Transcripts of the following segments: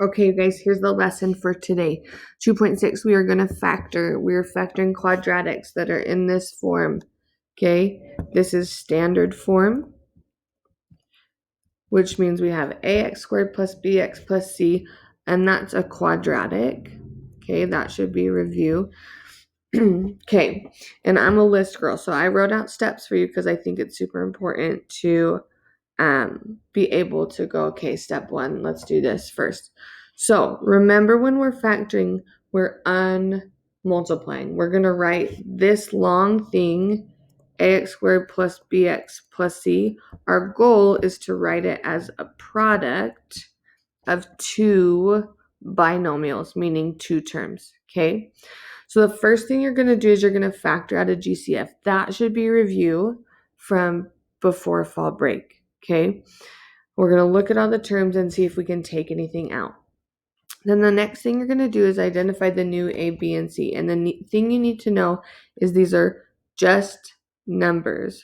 Okay, guys, here's the lesson for today. 2.6, we are going to factor. We're factoring quadratics that are in this form. Okay, this is standard form, which means we have ax squared plus bx plus c, and that's a quadratic. Okay, that should be review. Okay, and I'm a list girl, so I wrote out steps for you because I think it's super important to be able to go, okay, step one, let's do this first. So remember, when we're factoring, we're unmultiplying. We're going to write this long thing, ax squared plus bx plus c. Our goal is to write it as a product of two binomials, meaning two terms, okay? So the first thing you're going to do is you're going to factor out a GCF. That should be review from before fall break, okay? We're going to look at all the terms and see if we can take anything out. Then the next thing you're going to do is identify the new A, B, and C. And the thing you need to know is these are just numbers,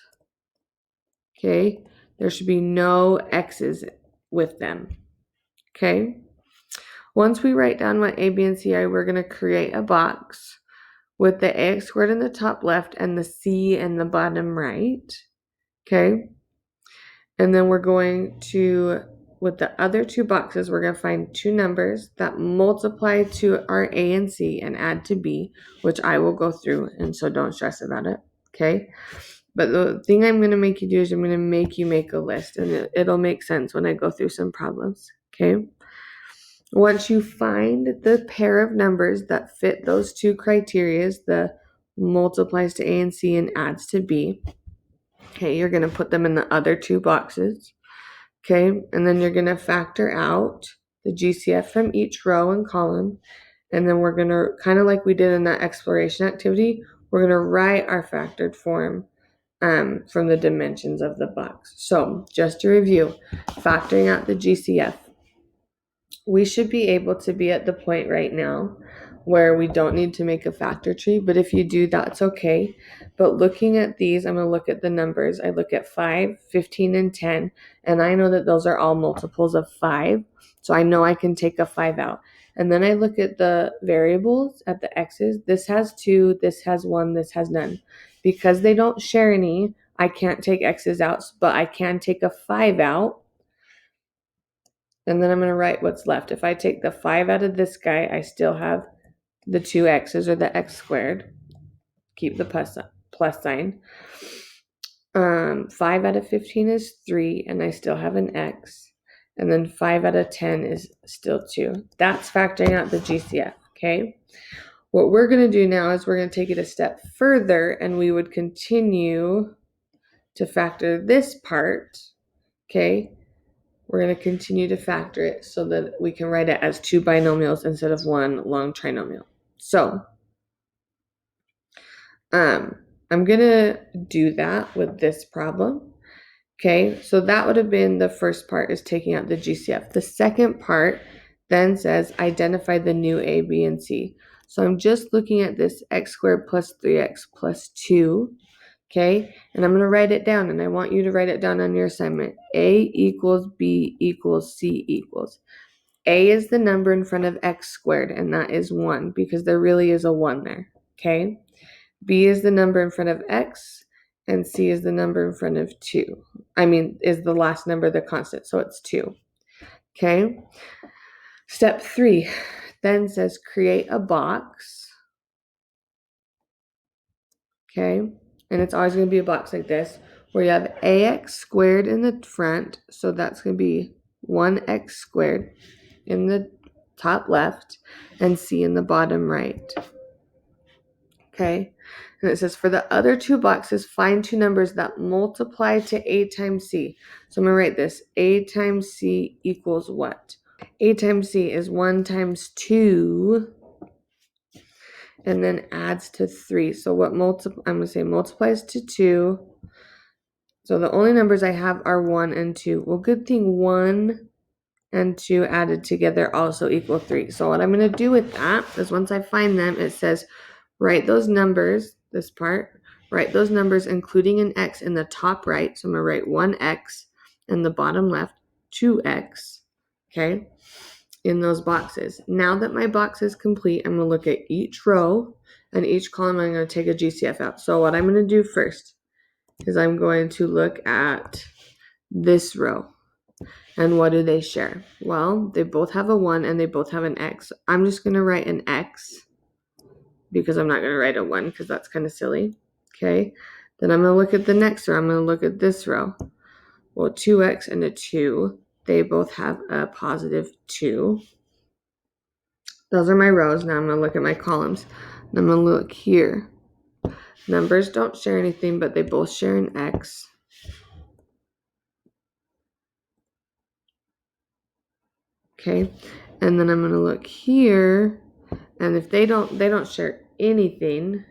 okay? There should be no X's with them, okay? Once we write down what A, B, and C are, we're going to create a box with the ax squared in the top left and the c in the bottom right, okay? And then we're going to, with the other two boxes, we're going to find two numbers that multiply to our a and c and add to b, which I will go through, and so don't stress about it, okay? But the thing I'm going to make you do is I'm going to make you make a list, and it'll make sense when I go through some problems, okay? Once you find the pair of numbers that fit those two criteria, the multiplies to a and c and adds to b, okay, you're going to put them in the other two boxes, okay, and then you're going to factor out the GCF from each row and column, and then we're going to, kind of like we did in that exploration activity, we're going to write our factored form from the dimensions of the box. So just to review, factoring out the GCF, we should be able to be at the point right now where we don't need to make a factor tree, but if you do, that's okay. But looking at these, I'm going to look at the numbers. I look at 5, 15, and 10, and I know that those are all multiples of 5, so I know I can take a 5 out. And then I look at the variables, at the x's. This has 2, this has 1, this has none. Because they don't share any, I can't take x's out, but I can take a 5 out. And then I'm going to write what's left. If I take the 5 out of this guy, I still have the 2 x's, or the x squared. Keep the plus sign. 5 out of 15 is 3, and I still have an x. And then 5 out of 10 is still 2. That's factoring out the GCF, okay? What we're going to do now is we're going to take it a step further, and we would continue to factor this part, okay? We're going to continue to factor it so that we can write it as two binomials instead of one long trinomial. So I'm going to do that with this problem. Okay, so that would have been the first part, is taking out the GCF. The second part then says identify the new A, B, and C. So I'm just looking at this x squared plus 3x plus 2. Okay, and I'm going to write it down, and I want you to write it down on your assignment. A equals B equals C equals. A is the number in front of x squared, and that is 1, because there really is a 1 there. Okay, B is the number in front of x, and C is the number in front of 2. Is the last number the constant, so it's 2. Okay, step 3 then says create a box. Okay, and it's always going to be a box like this, where you have ax squared in the front, so that's going to be 1x squared in the top left, and c in the bottom right. Okay, and it says for the other two boxes, find two numbers that multiply to a times c. So I'm going to write this, a times c equals what? A times c is 1 times 2, and then adds to 3. So what I'm going to say multiplies to 2. So the only numbers I have are 1 and 2. Well, good thing 1 and 2 added together also equal 3. So what I'm going to do with that is once I find them, it says write those numbers, this part, write those numbers including an x in the top right. So I'm going to write 1x in the bottom left, 2x, okay? in those boxes. Now that my box is complete, I'm going to look at each row and each column. I'm going to take a GCF out. So what I'm going to do first is I'm going to look at this row. And what do they share? Well, they both have a 1 and they both have an X. I'm just going to write an X because I'm not going to write a 1 because that's kind of silly. Okay. Then I'm going to look at the next row. I'm going to look at this row. Well, 2X and a 2. They both have a positive 2. Those are my rows. Now I'm going to look at my columns. And I'm going to look here. Numbers don't share anything, but they both share an X. Okay. And then I'm going to look here. And if they don't share anything.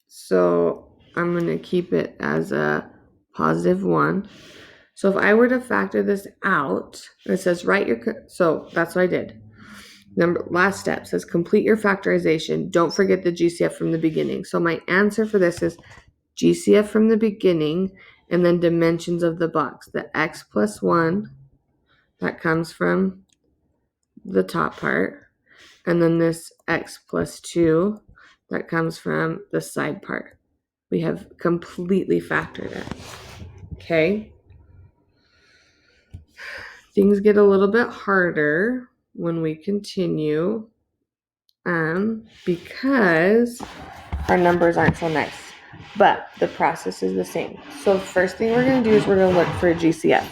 So I'm going to keep it as a positive 1. So if I were to factor this out, it says so that's what I did. Last step says complete your factorization. Don't forget the GCF from the beginning. So my answer for this is GCF from the beginning and then dimensions of the box. The X plus 1, that comes from the top part. And then this X plus 2, that comes from the side part. We have completely factored it. Okay. Things get a little bit harder when we continue because our numbers aren't so nice. But the process is the same. So the first thing we're going to do is we're going to look for a GCF.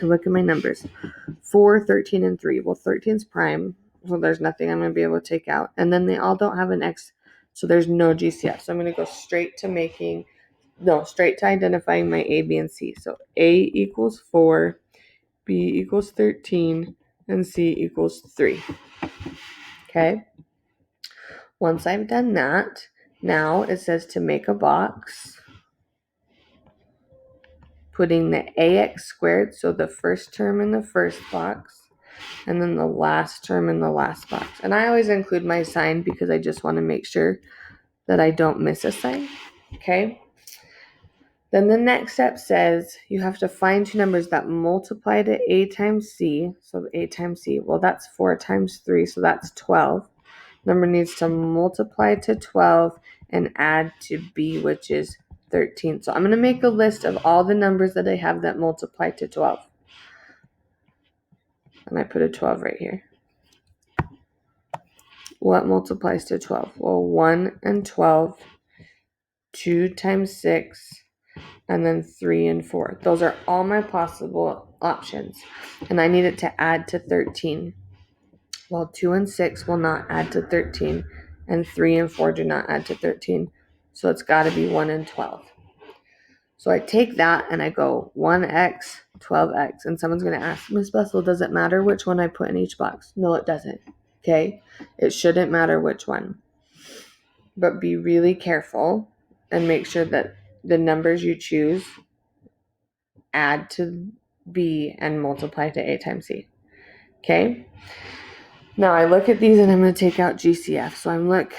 I look at my numbers. 4, 13, and 3. Well, 13 is prime, so there's nothing I'm going to be able to take out. And then they all don't have an X, so there's no GCF. So I'm going to go straight to identifying my A, B, and C. So A equals 4, B equals 13, and C equals 3. Okay? Once I've done that, now it says to make a box, putting the AX squared, so the first term in the first box, and then the last term in the last box. And I always include my sign because I just want to make sure that I don't miss a sign. Okay? Then the next step says you have to find two numbers that multiply to A times C. So A times C, well, that's 4 times 3, so that's 12. Number needs to multiply to 12 and add to B, which is 13. So I'm going to make a list of all the numbers that I have that multiply to 12. And I put a 12 right here. What multiplies to 12? Well, 1 and 12, 2 times 6, and then 3 and 4. Those are all my possible options. And I need it to add to 13. Well, 2 and 6 will not add to 13, and 3 and 4 do not add to 13. So it's got to be 1 and 12. So I take that and I go 1x, 12x. And someone's going to ask, Miss Bessel, does it matter which one I put in each box? No, it doesn't. Okay? It shouldn't matter which one. But be really careful and make sure that the numbers you choose add to B and multiply to A times C. Okay? Now I look at these and I'm going to take out GCF. So I'm look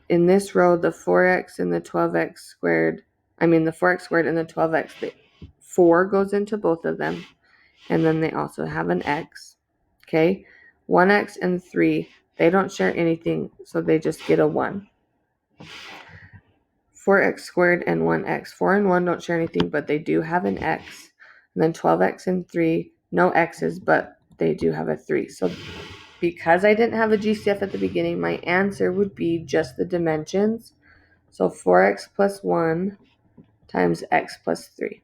in this row, the 4x and the 12x squared. The 4x squared and the 12x. The 4 goes into both of them. And then they also have an x. Okay? 1x and 3, they don't share anything, so they just get a 1. 4x squared and 1x. 4 and 1 don't share anything, but they do have an x. And then 12x and 3, no x's, but they do have a 3. So because I didn't have a GCF at the beginning, my answer would be just the dimensions. So 4x plus 1 times x plus 3.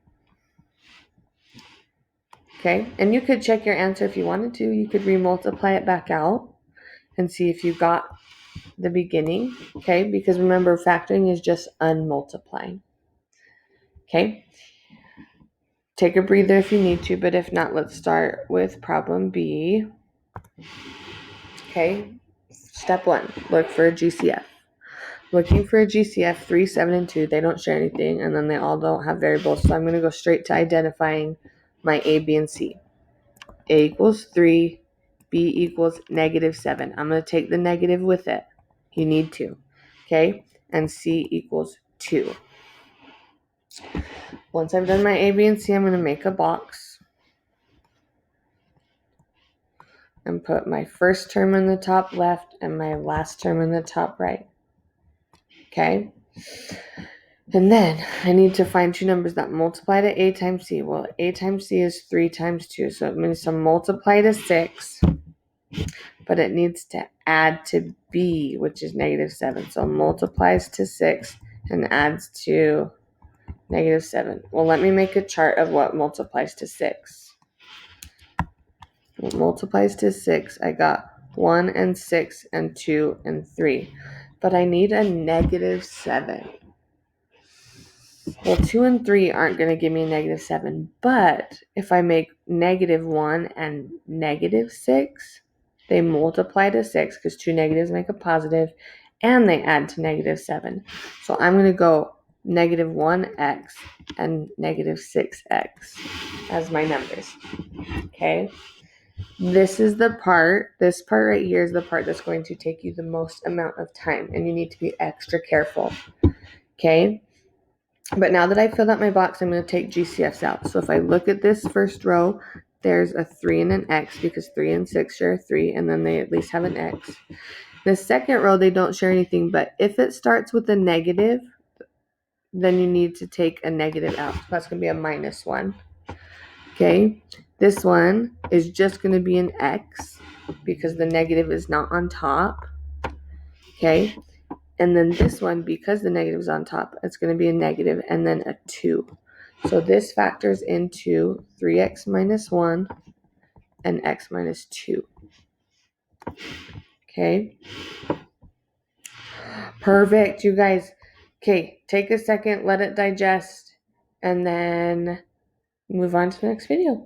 Okay, and you could check your answer if you wanted to. You could remultiply it back out and see if you got the beginning. Okay, because remember, factoring is just unmultiplying. Okay, take a breather if you need to, but if not, let's start with problem B. Okay, step 1, look for a GCF. Looking for a GCF, 3, 7, and 2, they don't share anything, and then they all don't have variables, so I'm going to go straight to identifying my A, B, and C. A equals 3, B equals -7. I'm going to take the negative with it. You need to. Okay? And C equals 2. Once I've done my A, B, and C, I'm going to make a box. and put my first term in the top left and my last term in the top right. Okay? And then I need to find two numbers that multiply to a times c. Well, a times c is 3 times 2, so it means to multiply to 6, but it needs to add to b, which is -7. So multiplies to 6 and adds to -7. Well, let me make a chart of what multiplies to 6. What multiplies to 6, I got 1 and 6 and 2 and 3. But I need a -7. Well, 2 and 3 aren't going to give me a -7, but if I make -1 and -6, they multiply to 6 because two negatives make a positive, and they add to -7. So I'm going to go -1x and -6x as my numbers. Okay? This part right here is the part that's going to take you the most amount of time, and you need to be extra careful. Okay? But now that I've filled out my box, I'm going to take GCFs out. So if I look at this first row, there's a 3 and an x because 3 and 6 share 3, and then they at least have an x. The second row, they don't share anything, but if it starts with a negative, then you need to take a negative out. So that's going to be a -1. Okay, this one is just going to be an x because the negative is not on top. Okay, and then this one, because the negative is on top, it's going to be a negative and then a 2. So this factors into 3x minus 1 and x minus 2. Okay. Perfect, you guys. Okay, take a second, let it digest, and then move on to the next video.